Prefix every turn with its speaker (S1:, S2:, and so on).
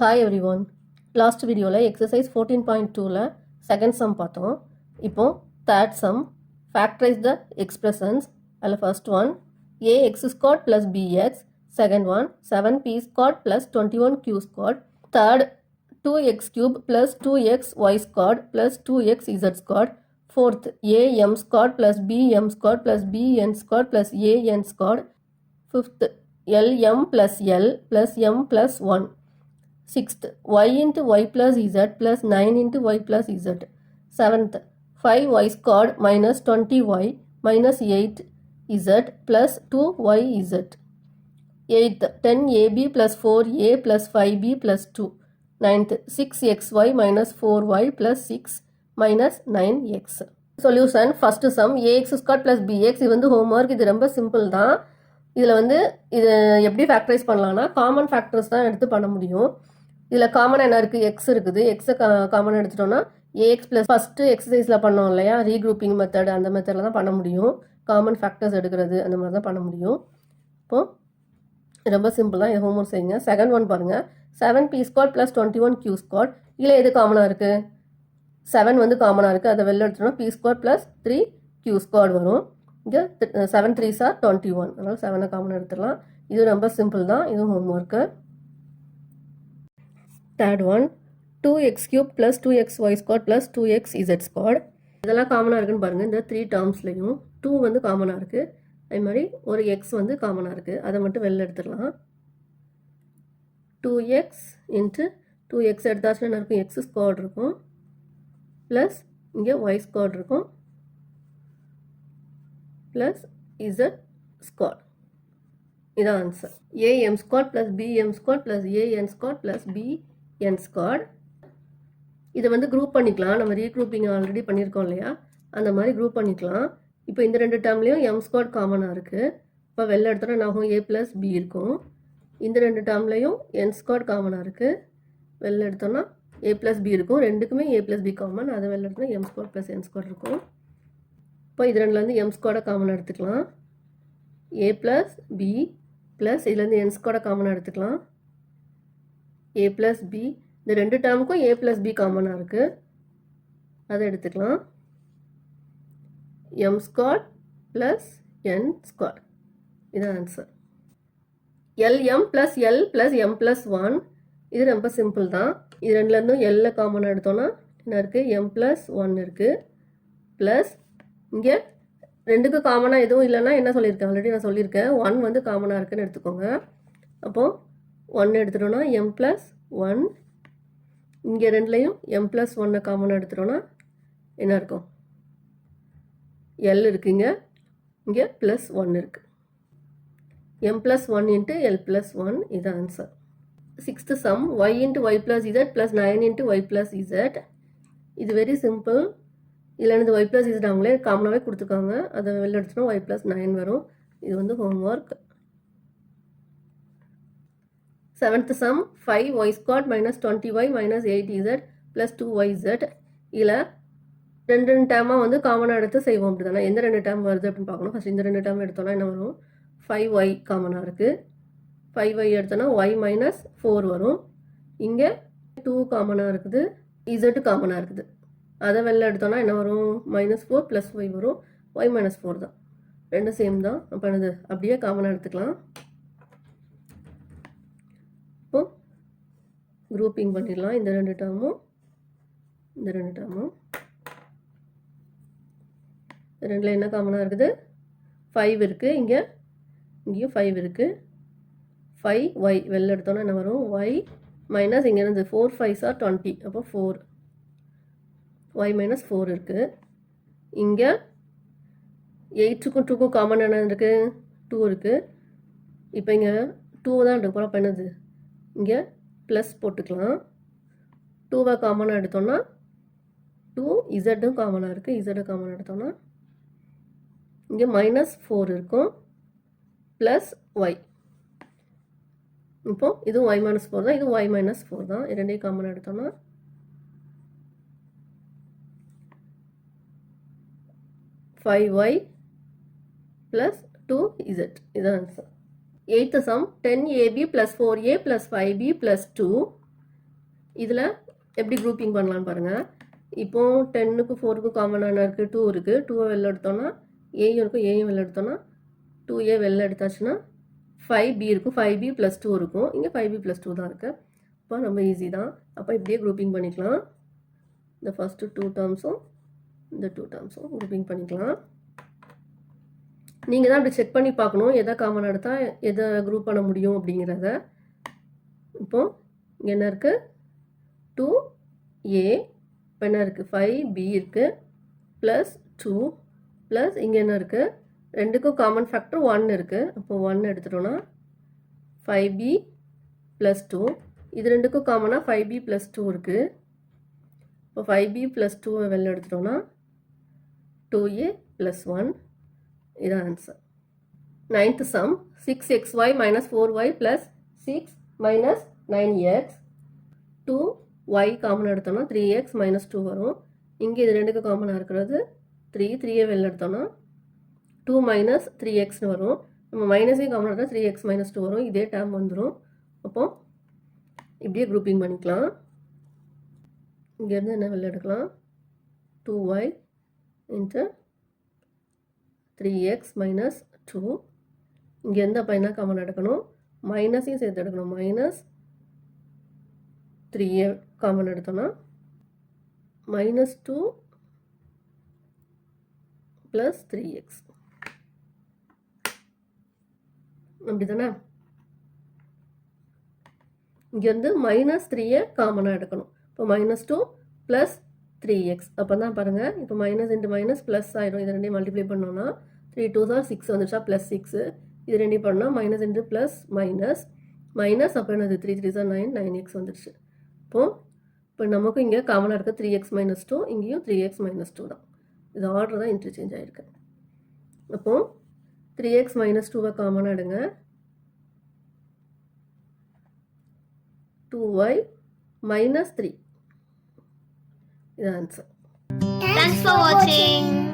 S1: Hi everyone. Last video exercise 14.2 second sum பார்த்தோம். இப்போ third sum factorize the expressions. First one ax squared plus bx. Second one 7p squared plus 21q squared. Third 2x cube plus 2xy squared plus 2xz squared. Fourth am squared plus bm squared plus bn squared plus an squared. Fifth lm plus l plus m plus 1. Sixth, y into y plus z plus 9 into y plus z. Seventh, 5y squared minus 20y minus 8z plus 2yz. Eighth, 10ab plus 4a plus 5b plus 2. Ninth, 6xy minus 4y plus 6 minus 9x. Solution, first sum ax squared plus bx. இது வந்து homework, இது ரொம்ப simple தான். இதில் வந்து இது எப்படி factorise பண்ணலாம்னா காமன் ஃபேக்டர்ஸ் தான் எடுத்து பண்ண முடியும். இதில் காமனாக என்ன இருக்குது, எக்ஸ் இருக்குது. எக்ஸை காமனாக எடுத்துட்டோம்னா ஏஎக்ஸ் ப்ளஸ் ஃபஸ்ட்டு எக்ஸசைஸில் பண்ணோம் இல்லையா, ரீக்ரூப்பிங் மெத்தட், அந்த மெத்தடில் தான் பண்ண முடியும். காமன் ஃபேக்டர்ஸ் எடுக்கிறது அந்த மாதிரி தான் பண்ண முடியும். இப்போது ரொம்ப சிம்பிள் தான், இது ஹோம்ஒர்க் செய்யுங்க. செகண்ட் ஒன் பாருங்கள், 7p squad plus 21q squad. இதில் எது காமனாக இருக்குது, 7 வந்து காமனாக இருக்குது, அதை வெளில எடுத்துட்டோம்னா p squad plus 3q squad வரும். இங்கே 7 3s are 21, அதனால் 7 காமனாக எடுத்துடலாம். இது ரொம்ப சிம்பிள் தான், இதுவும் homework. Third one 2x cube plus 2xy squared plus 2xz squared. இதெல்லாம் காமனாக இருக்குன்னு பாருங்கள். இந்த 3 டேர்ம்ஸ்லையும் 2 வந்து காமனாக இருக்குது, அதே மாதிரி ஒரு எக்ஸ் வந்து காமனாக இருக்குது. அதை மட்டும் வெளில எடுத்துடலாம். 2x இன்ட்டு 2x எடுத்தாச்சுன்னா என்ன இருக்கும், எக்ஸ் ஸ்கொயர்ட் இருக்கும், ப்ளஸ் இங்கே ஒய் ஸ்கொயர்ட் இருக்கும், ப்ளஸ் இசட் ஸ்கொயர்ட். இதான் answer. AM squared plus BM squared plus AN squared plus BN squared. இதை வந்து குரூப் பண்ணிக்கலாம். நம்ம ரீக்ரூப்பிங் ஆல்ரெடி பண்ணியிருக்கோம் இல்லையா, அந்த மாதிரி குரூப் பண்ணிக்கலாம். இப்போ இந்த ரெண்டு டேர்ம்லேயும் எம் ஸ்கொயர்ட் காமனாக இருக்குது. இப்போ வெளில எடுத்தோன்னா நாகும் ஏ ப்ளஸ் பி இருக்கும். இந்த ரெண்டு டேர்ம்லேயும் என் ஸ்கொயர்ட் காமனாக இருக்குது. வெளில எடுத்தோன்னா ஏ ப்ளஸ் பி இருக்கும். ரெண்டுக்குமே ஏ ப்ளஸ் பி காமன். அதை வெளில எடுத்தோன்னா M square plus n square இருக்கும். இப்போ இது ரெண்டுலேருந்து எம் ஸ்கொயர்டை காமனாக எடுத்துக்கலாம். ஏ ப்ளஸ் பி ப்ளஸ் இதுலேருந்து என் ஸ்கொயர்டை காமனாக எடுத்துக்கலாம். ஏ ப்ளஸ் பி, இந்த ரெண்டு டேர்முக்கும் ஏ ப்ளஸ் பி காமனாக இருக்குது, அதை எடுத்துக்கலாம். M square plus n square, இதுதான் answer. LM plus L plus M plus 1. இது ரொம்ப சிம்பிள் தான். இது ரெண்டுலேருந்தும் எல்ல காமனாக எடுத்தோன்னா என்ன இருக்குது, எம் ப்ளஸ் 1 இருக்குது, ப்ளஸ் இங்கே ரெண்டுக்கு காமனாக எதுவும் இல்லைன்னா என்ன சொல்லியிருக்கேன், ஆல்ரெடி நான் சொல்லியிருக்கேன், 1 வந்து காமனாக இருக்குதுன்னு எடுத்துக்கோங்க. அப்போது 1 எடுத்துட்டோன்னா எம் ப்ளஸ் 1. இங்கே ரெண்டுலேயும் எம் ப்ளஸ் 1 காமனாக எடுத்துட்டோன்னா என்ன இருக்கும், எல் இருக்குங்க, இங்கே ப்ளஸ் 1 இருக்குது. M plus 1 into L plus 1, இது answer. Sixth sum Y into Y plus Z plus 9 into Y plus Z. இது வெரி சிம்பிள். இதில் இருந்து ஒய் ப்ளஸ் இசட் அவங்களே காமனாகவே கொடுத்துருக்காங்க, அதை வெளில எடுத்துட்டோம் ஒய் ப்ளஸ் 9 வரும். இது வந்து homework. Seventh some 5y squad minus 20y minus 8z plus 2yz. இதில் ரெண்டு டேர்மாக வந்து காமனாக எடுத்து செய்வோம். அப்படி தானே, எந்த ரெண்டு டேர்ம் வருது அப்படின்னு பார்க்கணும். ஃபஸ்ட் இந்த ரெண்டு டேர்ம் எடுத்தோன்னா என்ன வரும், 5y காமனாக இருக்குது. 5y எடுத்தோன்னா y மைனஸ் 4 வரும். இங்கே 2 காமனாக இருக்குது, z காமனாக இருக்குது. அதை வெளில எடுத்தோன்னா என்ன வரும், -4 ப்ளஸ் y வரும். y மைனஸ் 4 தான், ரெண்டும் சேம் தான். அப்போ என்னது, அப்படியே காமனாக எடுத்துக்கலாம். இப்போ குரூப்பிங் பண்ணிடலாம். இந்த ரெண்டு டேர்மும் இந்த ரெண்டு டேர்மும் ரெண்டில் என்ன காமனாக இருக்குது, 5 இருக்குது, இங்கேயும் 5 இருக்குது. 5y வெளில எடுத்தோன்னா என்ன வரும், y மைனஸ் இங்கே இருந்து 4 5s are 20, அப்போ 4, y மைனஸ் 4 இருக்குது. இங்கே 8க்கும் 2க்கும் காமன் என்ன இருக்குது, 2 இருக்குது. இப்போ இங்கே 2 தான் எடுக்க போகிறோம். அப்போ என்னது, இங்கே ப்ளஸ் போட்டுக்கலாம். 2வை காமனாக எடுத்தோன்னா 2, இசட்டும் காமனாக இருக்குது, இசட்டை காமனாக எடுத்தோன்னா இங்கே -4 இருக்கும், ப்ளஸ் ஒய். இப்போ இதுவும் y மைனஸ் 4 தான், இதுவும் y மைனஸ் 4 தான். இரண்டையும் காமனாக எடுத்தோன்னா 5y ப்ளஸ் 2z, இதுதான் answer. Eighth sum 10ab plus 4a plus 5b plus 2. இதில் எப்படி குரூப்பிங் பண்ணலான்னு பாருங்கள். இப்போது 10க்கு 4க்கு காமனான இருக்குது 2 இருக்குது. 2வை வெளில எடுத்தோன்னா ஏயும் இருக்கும், ஏயும் வெளில எடுத்தோன்னா 2a வெளில எடுத்தாச்சுன்னா 5b இருக்கும், 5b + 2 இருக்கும். இங்கே 5b + 2 தான் இருக்குது. அப்போ நம்ம ஈஸி தான். அப்போ இப்படியே குரூப்பிங் பண்ணிக்கலாம். இந்த ஃபஸ்ட்டு 2 டேர்ம்ஸும் இந்த 2 டேர்ம்ஸும் குரூப்பிங் பண்ணிக்கலாம். நீங்கள் தான் அப்படி செக் பண்ணி பார்க்கணும் எதை காமனாக எடுத்தால் எதை குரூப் பண்ண முடியும் அப்படிங்கிறத. இப்போது இங்கே என்ன இருக்குது 2a, இப்போ என்ன இருக்குது 5b இருக்குது ப்ளஸ் 2 ப்ளஸ் இங்கே என்ன இருக்குது ரெண்டுக்கும் காமன் ஃபேக்டர் 1 இருக்குது. அப்போது 1 எடுத்துட்டோன்னா 5b + 2. இது ரெண்டுக்கும் காமனாக 5b + 2 இருக்குது. இப்போ 5b + 2வை வெளில எடுத்துட்டோன்னா 2a + 1. இதான் answer. 9th sum 6xy - 4y + 6 - 9x. 2y common எடுத்தோன்னா 3x - 2 வரும். இங்கே இது ரெண்டுக்கு காமனாக இருக்கிறது 3யை வெளில எடுத்தோன்னா 2 - 3xன்னு வரும். நம்ம மைனஸையும் காமனாக எடுத்தால் 3x - 2 வரும். இதே டேர்ம் வந்துடும். அப்போது இப்படியே குரூப்பிங் பண்ணிக்கலாம். இங்கேருந்து என்ன வெளில எடுக்கலாம் 2y × 3x - 2. இங்கேருந்து அப்போ என்ன காமன் எடுக்கணும் மைனஸையும் சேர்த்து எடுக்கணும். -3யை காமன் எடுத்தோன்னா -2 + 3x. அப்படி தானே. இங்கேருந்து -3யை காமனாக எடுக்கணும். இப்போ -2 + 3x. அப்போ தான் பாருங்கள் இப்போ மைனஸ் இன்ட்டு மைனஸ் ப்ளஸ் ஆகிடும். இது ரெண்டையும் மல்டிப்ளை பண்ணோன்னா 3 2s are 6 வந்துச்சா +6. இது ரெண்டையும் பண்ணால் மைனஸ் இன்ட்டு ப்ளஸ் மைனஸ் அப்போ என்னது 3 3s are 9 9x வந்துடுச்சு. இப்போ நமக்கு இங்கே காமனாக இருக்க 3x - 2, இங்கேயும் 3x - 2 தான். இது ஆர்டர் தான் இன்டர்சேஞ்ச் ஆகிருக்கு. அப்போது 3x - 2வை காமனாக எடுங்க. 2y - 3. இது ஆன்சர்.
S2: Thanks for watching.